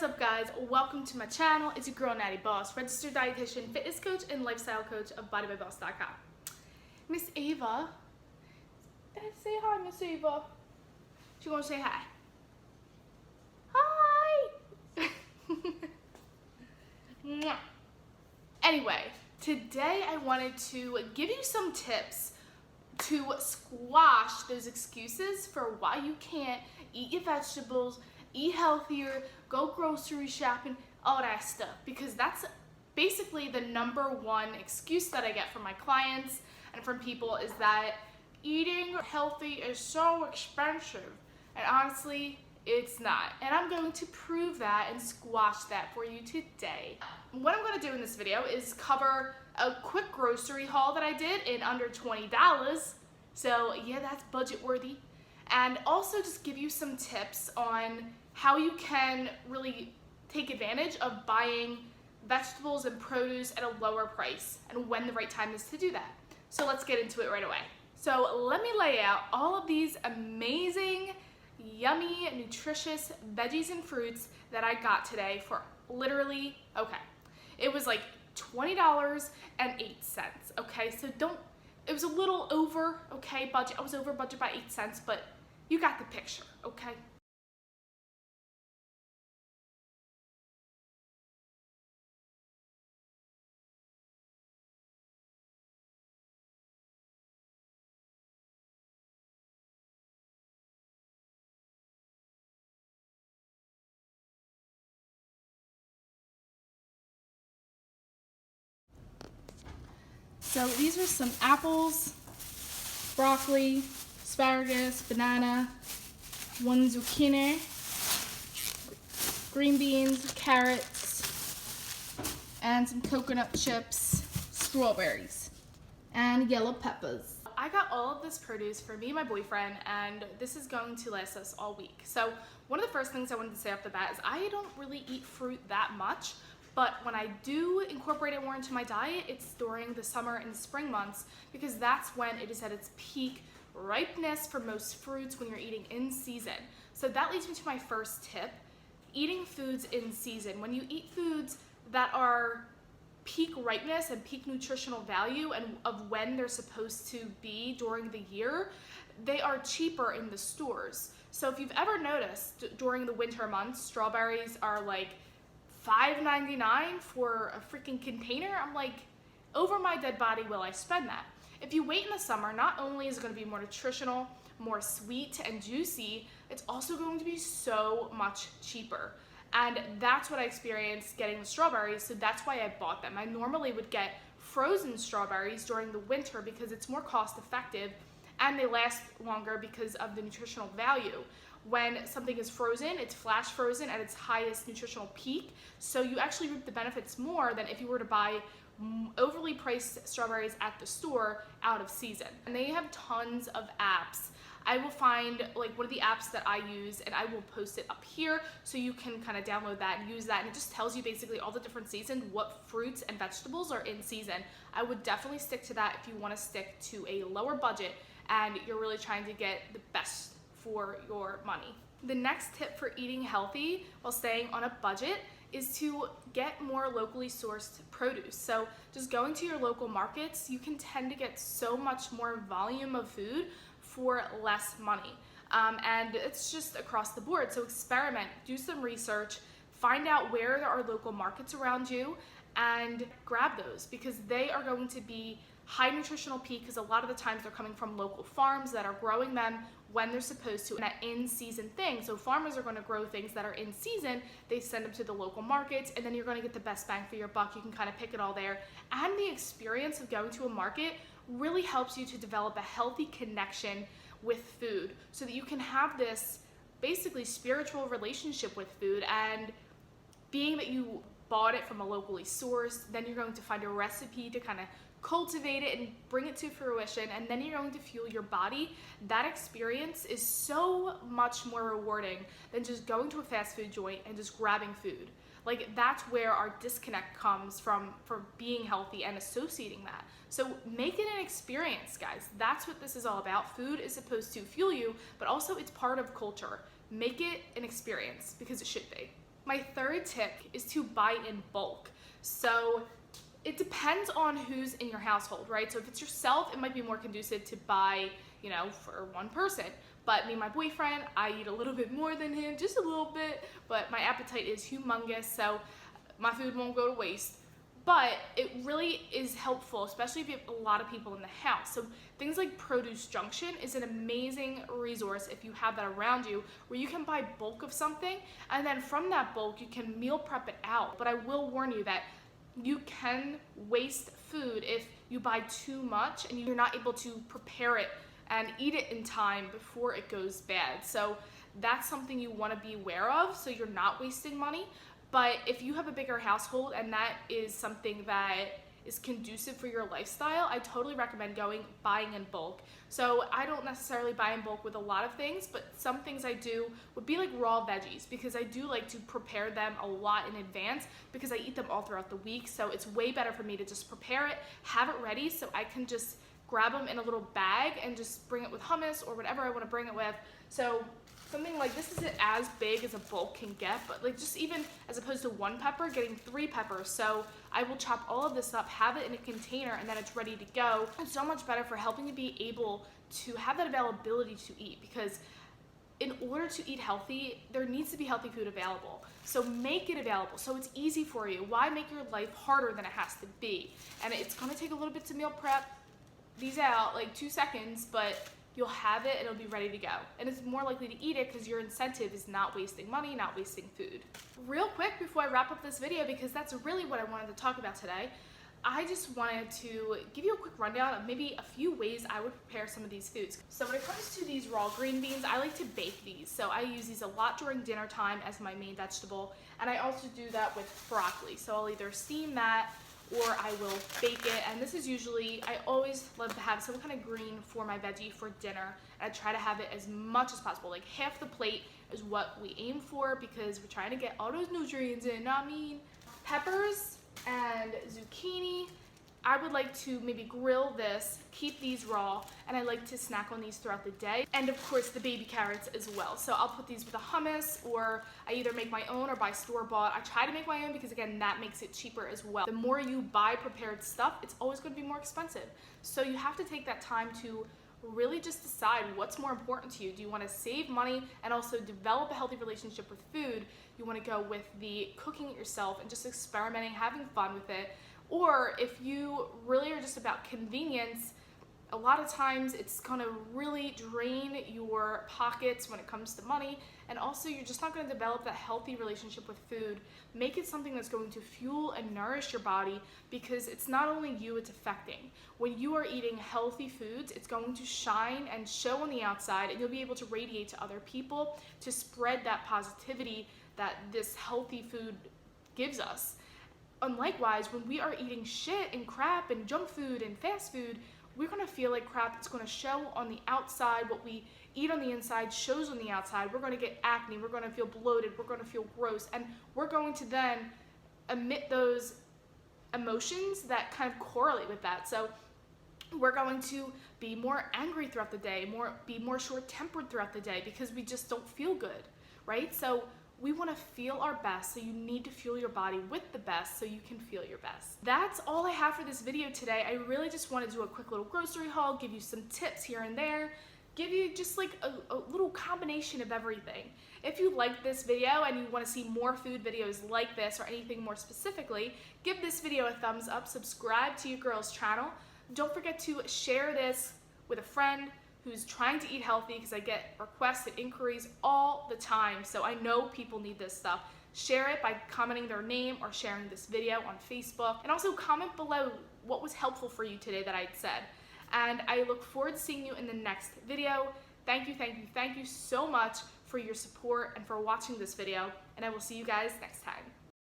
What's up, guys? Welcome to my channel. It's your girl Nattie Boss, registered dietitian, fitness coach, and lifestyle coach of bodybyboss.com. Miss Ava, say hi, Miss Ava. She gonna say hi. Hi. Mwah. Anyway, today I wanted to give you some tips to squash those excuses for why you can't eat your vegetables, eat healthier, go grocery shopping, all that stuff, because that's basically the #1 excuse that I get from my clients and from people, is that eating healthy is so expensive, and honestly it's not. And I'm going to prove that and squash that for you today. What I'm going to do in this video is cover a quick grocery haul that I did in under $20, so yeah, that's budget worthy, and also just give you some tips on how you can really take advantage of buying vegetables and produce at a lower price and when the right time is to do that. So let's get into it right away. So let me lay out all of these amazing, yummy, nutritious veggies and fruits that I got today for literally, it was like $20.08, okay? So it was a little over, budget. I was over budget by 8 cents, but you got the picture, okay? So these are some apples, broccoli, asparagus, banana, 1 zucchini, green beans, carrots, and some coconut chips, strawberries, and yellow peppers. I got all of this produce for me and my boyfriend, and this is going to last us all week. So one of the first things I wanted to say off the bat is I don't really eat fruit that much, but when I do incorporate it more into my diet, it's during the summer and spring months, because that's when it is at its peak ripeness for most fruits, when you're eating in season. So that leads me to my first tip: eating foods in season. When you eat foods that are peak ripeness and peak nutritional value and of when they're supposed to be during the year, they are cheaper in the stores. So if you've ever noticed, during the winter months, strawberries are like $5.99 for a freaking container. I'm like, over my dead body will I spend that. If you wait in the summer, not only is it going to be more nutritional, more sweet and juicy, it's also going to be so much cheaper. And that's what I experienced getting the strawberries, so that's why I bought them. I normally would get frozen strawberries during the winter because it's more cost effective and they last longer because of the nutritional value. When something is frozen, it's flash frozen at its highest nutritional peak, so you actually reap the benefits more than if you were to buy overly priced strawberries at the store out of season. And they have tons of apps. I will find like one of the apps that I use, and I will post it up here so you can kind of download that and use that, and it just tells you basically all the different seasons, what fruits and vegetables are in season. I would definitely stick to that if you want to stick to a lower budget and you're really trying to get the best for your money. The next tip for eating healthy while staying on a budget is to get more locally sourced produce. So just going to your local markets, you can tend to get so much more volume of food for less money. And it's just across the board. So experiment, do some research, find out where there are local markets around you and grab those, because they are going to be high nutritional peak, because a lot of the times they're coming from local farms that are growing them when they're supposed to, and that in-season thing. So farmers are going to grow things that are in season, they send them to the local markets, and then you're going to get the best bang for your buck. You can kind of pick it all there. And the experience of going to a market really helps you to develop a healthy connection with food, so that you can have this basically spiritual relationship with food. And being that you bought it from a locally sourced, then you're going to find a recipe to kind of cultivate it and bring it to fruition, and then you're going to fuel your body. That experience is so much more rewarding than just going to a fast food joint and just grabbing food. Like, that's where our disconnect comes from being healthy and associating that. So make it an experience, guys. That's what this is all about. Food is supposed to fuel you, but also it's part of culture. Make it an experience, because it should be. My third tip is to buy in bulk. So it depends on who's in your household, right? So if it's yourself, it might be more conducive to buy, for one person. But me and my boyfriend, I eat a little bit more than him, just a little bit, but my appetite is humongous, so my food won't go to waste. But it really is helpful, especially if you have a lot of people in the house. So things like Produce Junction is an amazing resource if you have that around you, where you can buy bulk of something, and then from that bulk, you can meal prep it out. But I will warn you that you can waste food if you buy too much and you're not able to prepare it and eat it in time before it goes bad. So that's something you want to be aware of, so you're not wasting money. But if you have a bigger household and that is something that is conducive for your lifestyle, I totally recommend buying in bulk. So I don't necessarily buy in bulk with a lot of things, but some things I do would be like raw veggies, because I do like to prepare them a lot in advance because I eat them all throughout the week. So it's way better for me to just prepare it, have it ready, so I can just grab them in a little bag and just bring it with hummus or whatever I want to bring it with. So something like this isn't as big as a bulk can get, but like just even as opposed to one pepper, getting 3 peppers. So I will chop all of this up, have it in a container, and then it's ready to go. It's so much better for helping you be able to have that availability to eat, because in order to eat healthy, there needs to be healthy food available. So make it available so it's easy for you. Why make your life harder than it has to be? And it's gonna take a little bit to meal prep these out, like 2 seconds, but you'll have it and it'll be ready to go. And it's more likely to eat it because your incentive is not wasting money, not wasting food. Real quick before I wrap up this video, because that's really what I wanted to talk about today, I just wanted to give you a quick rundown of maybe a few ways I would prepare some of these foods. So when it comes to these raw green beans, I like to bake these. So I use these a lot during dinner time as my main vegetable. And I also do that with broccoli. So I'll either steam that or I will bake it. And this is usually, I always love to have some kind of green for my veggie for dinner. And I try to have it as much as possible. Like half the plate is what we aim for, because we're trying to get all those nutrients in. I mean, peppers and zucchini, I would like to maybe grill this, keep these raw, and I like to snack on these throughout the day. And of course the baby carrots as well. So I'll put these with a hummus, or I either make my own or buy store-bought. I try to make my own because again, that makes it cheaper as well. The more you buy prepared stuff, it's always going to be more expensive. So you have to take that time to really just decide what's more important to you. Do you want to save money and also develop a healthy relationship with food? You want to go with the cooking it yourself and just experimenting, having fun with it. Or if you really are just about convenience, a lot of times it's gonna really drain your pockets when it comes to money, and also you're just not gonna develop that healthy relationship with food. Make it something that's going to fuel and nourish your body, because it's not only you it's affecting. When you are eating healthy foods, it's going to shine and show on the outside, and you'll be able to radiate to other people to spread that positivity that this healthy food gives us. And likewise, when we are eating shit and crap and junk food and fast food, we're gonna feel like crap. It's gonna show on the outside. What we eat on the inside shows on the outside. We're gonna get acne, we're gonna feel bloated, we're gonna feel gross, and we're going to then emit those emotions that kind of correlate with that. So we're going to be more angry throughout the day, be more short-tempered throughout the day, because we just don't feel good, right? So we want to feel our best, so you need to fuel your body with the best so you can feel your best. That's all I have for this video today. I really just want to do a quick little grocery haul, give you some tips here and there, give you just like a little combination of everything. If you like this video and you want to see more food videos like this or anything more specifically, give this video a thumbs up, subscribe to your girl's channel. Don't forget to share this with a friend who's trying to eat healthy, because I get requests and inquiries all the time. So I know people need this stuff. Share it by commenting their name or sharing this video on Facebook. And also comment below what was helpful for you today that I'd said. And I look forward to seeing you in the next video. Thank you so much for your support and for watching this video. And I will see you guys next time.